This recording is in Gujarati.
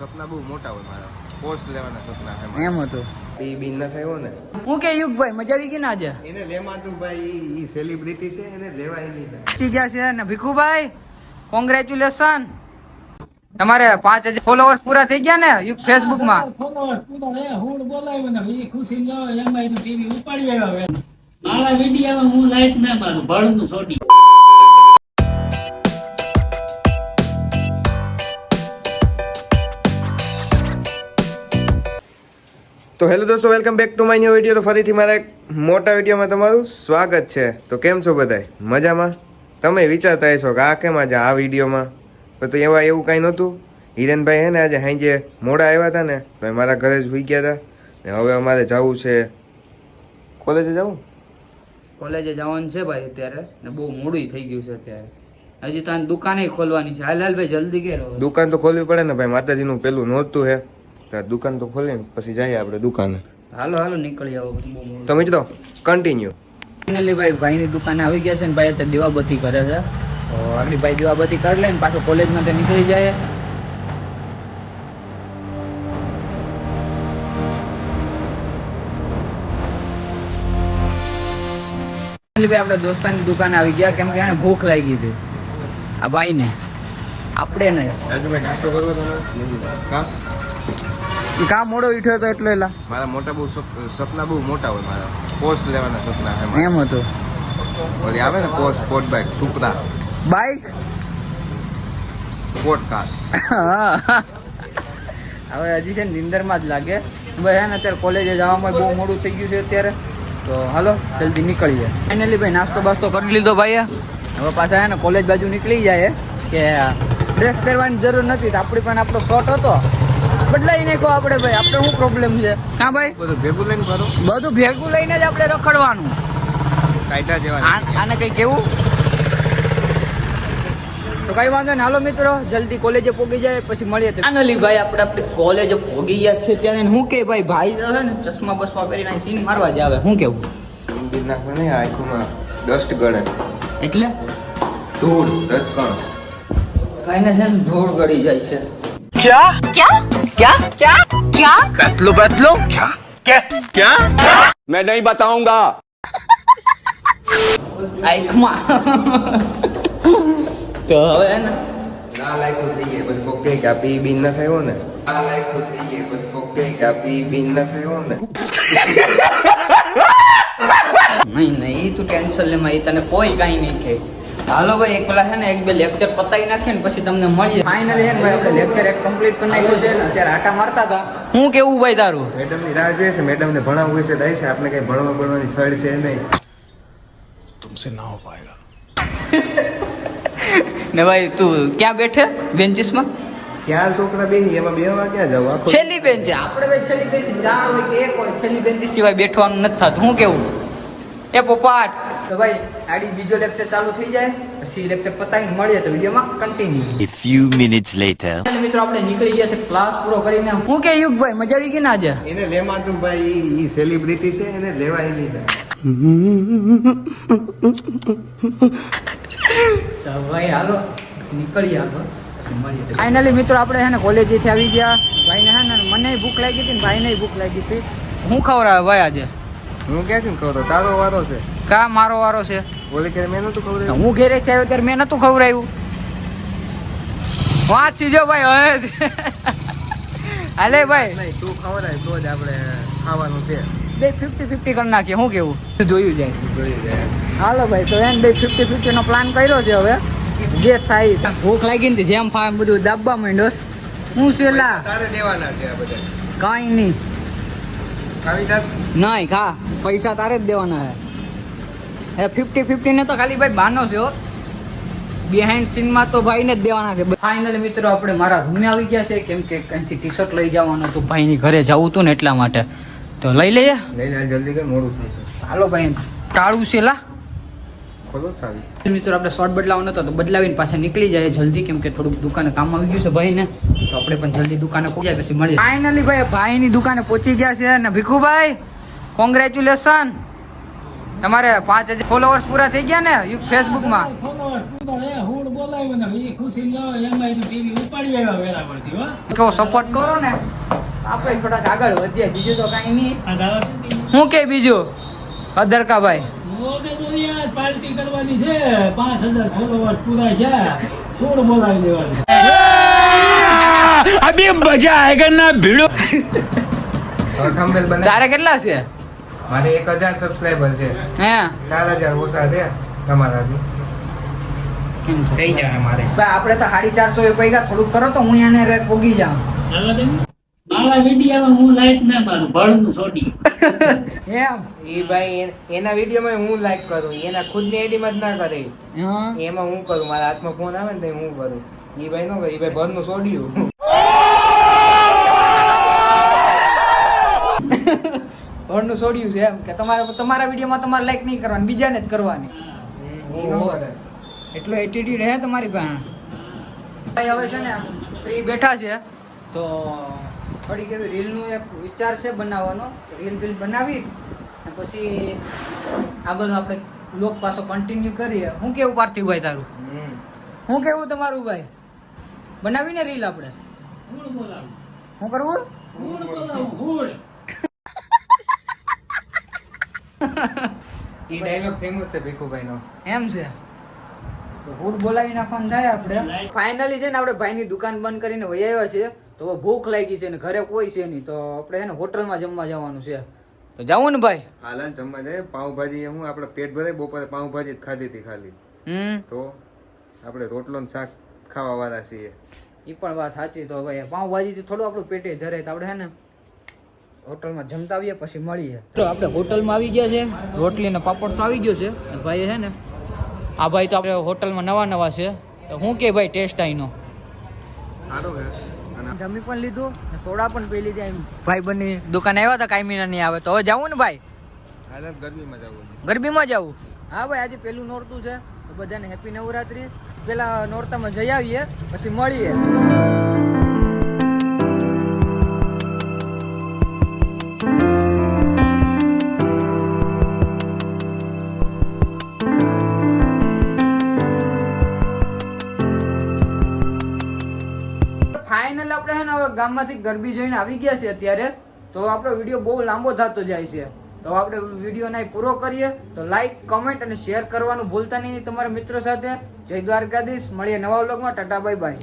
સપના બહુ મોટા હોય મારા. પોસ્ટ લેવાના સપના છે એમ હતું. એ બિન ના થયો ને હું કે યુગભાઈ મજા આવી ગઈ ને આજે? એને લેવાતું ભાઈ, ઈ સેલિબ્રિટી છે, એને લેવાય નહીં. પહોંચી ગયા છે ને ભીખુભાઈ, કોંગ્રેચ્યુલેશન. તમારે 5000 ફોલોઅર્સ પૂરા થઈ ગયા ને ફેસબુક માં? ફોલોઅર્સ પૂરા હે, હું બોલાવ્યો ને એ ખુશી લો એમાં એનું ટીવી ઉપાડી આવ્યા હવે. મારા વિડીયોમાં હું લાઈક ના મારું ભળનું છોડી. તો હેલો દોસ્તો, welcome back to my new video. તો ફરીથી મારા એક મોટા વિડીયોમાં તમારું સ્વાગત છે. તો કેમ છો બધાય? મજામાં? તમે વિચારતા હશો કે આ કેમ આજે આ વિડીયોમાં? તો એવું કાંઈ નહોતું. હિરેનભાઈ હે ને આજે સાંજે મોડા આવ્યા હતા ને, તો મારા ઘરે જ સુઈ ગયા હતા ને હવે અમારે જવું છે કોલેજે. જવું કોલેજે જવાનું છે ભાઈ અત્યારે, ને બહુ મોડું થઈ ગયું છે અત્યારે. હજી તો દુકાને ખોલવાની છે. હાલ ભાઈ જલ્દી કરો. દુકાન તો ખોલવી પડે ને ભાઈ, માતાજીનું પેલું નહોતું હે. દુકાન તો ખોલીને પછી જઈએ આપણે દુકાને. હાલો હાલો નીકળી આવો. તો મિત્રો કન્ટિન્યુ. ફાઇનલી ભાઈની દુકાને આવી ગયા છે ને ભાઈ અત્યારે દીવાબત્તી કરે છે. તો આગળ ભાઈ દીવાબત્તી કરી લે ને પાછો કોલેજમાં તે નીકળી જાય. ભાઈ આપણે દોસ્તાની દુકાને આવી ગયા કેમ કે એને ભૂખ લાગી હતી આ ભાઈને. આપણે નહીં નાસ્તો કરવો તમે? કા મોડો ઉઠ્યો હતો એટલે એલા મારા મોટા બહુ સપના બહુ મોટા હોય મારા. પોસ્ટ લેવાના સપના છે મારા. એમ હતું. ઓલી આવે ને post sport bike, Supra bike sport car. હવે હજી છે ને નિંદરમાં જ લાગે ભાઈ. ને અત્યારે કોલેજે જવામાં બહુ મોડું થઈ ગયું છે અત્યારે. તો હાલો જલ્દી નીકળીએ. ફાઇનલી ભાઈ નાસ્તો બાસ્તો કરી લીધો ભાઈ. હવે પાછા ને કોલેજ બાજુ નીકળી જાય કે ડ્રેસ પહેરવાની જરૂર નથી. આપણી પણ આપણો શોર્ટ હતો બદલાઈ નાખો આપણે ભાઈ. આપણે શું પ્રોબ્લેમ છે? હા ભાઈ બધું ભેગું લઈને ફરો. બધું ભેગું લઈને જ આપણે રખડવાનું. કાયદા જેવા આને કઈ કેવું તો કઈ વાંધો ને. હાલો મિત્રો જલ્દી કોલેજે પોગી જાય પછી મળીએ. ફાઇનલી ભાઈ આપણે આપણી કોલેજે પોગી ગયા છે ત્યારે હું કે ભાઈ ભાઈ છે ને ચશ્મા બસમાં પહેરીને સીન મારવા જ આવે. શું કેવું? સીન નાખવા નહીં, આંખોમાં ડસ્ટ ગળે એટલે ધૂળ દચકણ ભાઈને છે ને ધૂળ ગળી જાય છે. क्या क्या क्या क्या क्या बैतलो बैतलो क्या क्या क्या मैं नहीं बताऊंगा. આંખમાં તો હવે ને ના લાયકું થઈ ગઈ પછી કોક કહે કે આ પી બીન ના થયો ને. આ લાયકું થઈ ગઈ પછી કોક કહે કે આ પી બીન ના થયો ને. નહીં નહીં તું ટેન્શન લે માં. એ તને કોઈ કાંઈ નહીં કહે. હાલો ભાઈ એક પેલા છે ને એક બે લેક્ચર પતાવી નાખીએ ને પછી તમને મળીએ. ફાઇનલી છે ને ભાઈ આપણે લેક્ચર એક કમ્પ્લીટ કરી નાખ્યું છે ને અત્યારે આટા મારતા હતા. હું કેવું ભાઈ તારું? મેડમ ની રાહ જોઈએ છે. મેડમ ને ભણાવવું છે થાય છે. આપણે કઈ ભણવાની સળ છે નહીં. तुमसे ना हो पाएगा. ને ભાઈ તું ક્યાં બેઠે બેન્ચીસમાં? 4 છોકરા બેસી એમાં બેહવા ક્યાં જાવ? આખો છેલ્લી બેન્ચ છે આપણે ભાઈ. છેલ્લી બેન્ચ ચાર હોય કે એક હોય, છેલ્લી બેન્ચ સિવાય બેઠવાનું નથી થતું. હું કેવું એ પોપાટ? તો ભાઈ આડી બીજો લેક્ચર ચાલુ થઈ જાય પછી લેક્ચર પતાવીને મળીએ તો વિડીયોમાં continue. A few minutes later. મિત્રો આપણે નીકળી ગયા છે ક્લાસ પૂરો કરીને. હું કે યુગભાઈ મજા આવી ગઈ ને આજે? એને લેવાતું ભાઈ, ઈ સેલિબ્રિટી છે, એને લેવાય નહીં. તો ભાઈ હાલો નીકળીએ આગળ પછી મળીએ. ફાઇનલી મિત્રો આપણે છે ને કોલેજેથી આવી ગયા. ભાઈને છે ને મને ભૂખ લાગી હતી ને ભાઈને ભૂખ લાગી હતી. હું ખવડાવે ભાઈ આજે? હું ક્યાં છું કહું તો તારો વારો છે. કા મારો વારો છે? ઓલી કે મેં નતું ખબર. હું ઘેરે આવ્યો ત્યારે મેં નતું ખવડાવ્યું. વાંચી જો ભાઈ હવે હાલે ભાઈ. નહીં તું ખવડાય તો જ આપણે ખાવાનું છે. બે 50-50 કરી નાખીએ. શું કેવું? જોયું જાય. જોઈ જાય. હાલો ભાઈ તો એને બે 50-50 નો પ્લાન કર્યો છે. હવે જે થાય. ભૂખ લાગી ને જેમ ફાવે બધું દાબવા માંડ્યો. હું છેલ્લા તારે દેવાના છે આ બધા. કાંઈ નહીં ખાવી તાર નહીં ખા. પૈસા તારે જ દેવાના છે. 50-50 ને તો ખાલી ભાઈ બાનો છે. બિહાઇન્ડ સીનમાં તો ભાઈને જ દેવાના છે. ફાઇનલી મિત્રો આપણે મારા રૂમે આવી ગયા છે કેમ કે કંઈથી ટી શર્ટ લઈ જવાનું હતું. ભાઈની ઘરે જવું હતું ને એટલા માટે. તો લઈ લઈએ. લઈને જલ્દી કર, મોડું થશે. હાલો ભાઈ કાળું છે લા. ખોલો ચાવી. મિત્રો આપણે શોર્ટ બદલાવાનો હતો તો બદલાવીને પાછા નીકળી જાય જલ્દી કેમ કે થોડુંક દુકાને કામ આવી ગયું છે ભાઈને. તો આપણે પણ જલ્દી દુકાને પહોંચ્યા પછી મળીએ. ફાઇનલી ભાઈની દુકાને પહોંચી ગયા છે ને ભીખુભાઈ કોંગ્રેચ્યુલેશન. તમારે 5000 ફોલોઅર્સ પૂરા થઈ ગયા ને ફેસબુક માં? ફોલોઅર્સ પૂરા હે, હું બોલાવ્યો ને એ ખુશી લો એમાં એનું ટીવી ઉપાડી આવ્યા વેલા પરથી હો કેવો સપોર્ટ કરો ને આપણે થોડાક આગળ વધીએ, બીજું તો કાંઈ નહીં. આ દાવા તૂટી. શું કે બીજું કદરકાભાઈ? મોકે તો યાર પાર્ટી કરવાની છે 5000 ફોલોવર્સ પૂરા છે થોડું બોલાવી દેવાનું. अभी मजा आएगा ना भिड़ो. થંબનેલ બને તારે કેટલા છે? મારે 1000 સબસ્ક્રાઇબર છે, હે 4000 ઓછા છે તમારાથી. થઈ જાય મારે. ભાઈ આપણે તો 450 પૈસા થોડુંક કરો તો હું એને રેક પોગી જાઉં. દાવા દે. મારા વિડીયોમાં હું લાઈક ના મારું ભળનું છોડી. એમ ઈ ભાઈ એના વિડીયોમાં હું લાઈક કરું, એના ખુદની આઈડીમાં જ ના કરે. હા એમાં હું કરું, મારા હાથમાં ફોન આવે ને તો હું કરું. ઈ ભાઈ નો કરે, ઈ ભાઈ ભરનું છોડ્યું. ઘરનું છોડ્યું છે એમ કે તમારા વિડીયોમાં તમારે લાઈક નહીં કરવાની, બીજાને જ કરવાની. ઈ નો કરે. એટલો એટીટ્યુડ હે તમારી પાસે. ભાઈ હવે છે ને ફ્રી બેઠા છે તો થોડીક એવી રીલનું એક વિચાર છે બનાવવાનો. રીલ બીલ બનાવી અને પછી આગળ આપણે લોક પાછો કન્ટિન્યુ કરીએ. હું કેવું પાર્થિવભાઈ તારું? હું કેવું તમારું ભાઈ? બનાવીને રીલ આપણે હું બોલાવું શું કરવું? હું બોલાવું હું. ઈ ડાયલોગ ફેમસ છે ભીખુભાઈ નો. એમ છે તો હુડ બોલાવી નાખવાનું થાય આપણે. ફાઇનલી છે ને આપણે ભાઈની દુકાન બંધ કરીને વહી આવ્યા છે. તો હવે ભૂખ લાગી છે ને ઘરે કોઈ છે નહીં, તો આપણે છે ને હોટલમાં જમવા જવાનું છે. તો જાવું ને ભાઈ? હાલાન જમવા જાય. પાઉંભાજી હું આપણે પેટ ભરે બપોરે પાઉંભાજી જ ખાધી હતી ખાલી. તો આપણે રોટલો ને શાક ખાવા વાળા છીએ. એ પણ વાત સાચી. તો ભાઈ પાઉંભાજીથી થોડું આપણું પેટે ધરે તો આપણે છે ને હોટલમાં જમતા આવીએ પછી મળીએ. તો આપણે હોટલમાં આવી ગયા છે. રોટલી ને પાપડ તો આવી ગયો છે. ભાઈ છે ને આ ભાઈ તો આપણે હોટલમાં નવા છે. તો હું કે ભાઈ ટેસ્ટ આઈનો સારો છે. જમી પણ લીધું ને સોડા પણ પી લીધી. ભાઈ બંને દુકાન આવ્યા હતા, કાંઈ મહિના નહીં આવે. તો હવે જાવું ને ભાઈ? હાલાન ગરમીમાં જવું. ગરબીમાં જવું? હા ભાઈ આજે પેલું નોરતું છે તો બધાને હેપી નવરાત્રી. પેલા નોરતામાં જઈ આવીએ પછી મળીએ. ફાઇનલ આપણે છે ને હવે ગામમાંથી ગરબી જોઈને આવી ગયા છે અત્યારે. તો આપણો વિડીયો બહુ લાંબો થતો જાય છે. તો આપણે વિડીયો ના પૂરો કરીએ. તો લાઈક, કમેન્ટ અને શેર કરવાનું ભૂલતા નહીં તમારા મિત્રો સાથે. જય દ્વારકાધીશ. મળીએ નવા વ્લોગમાં. Tata bye bye.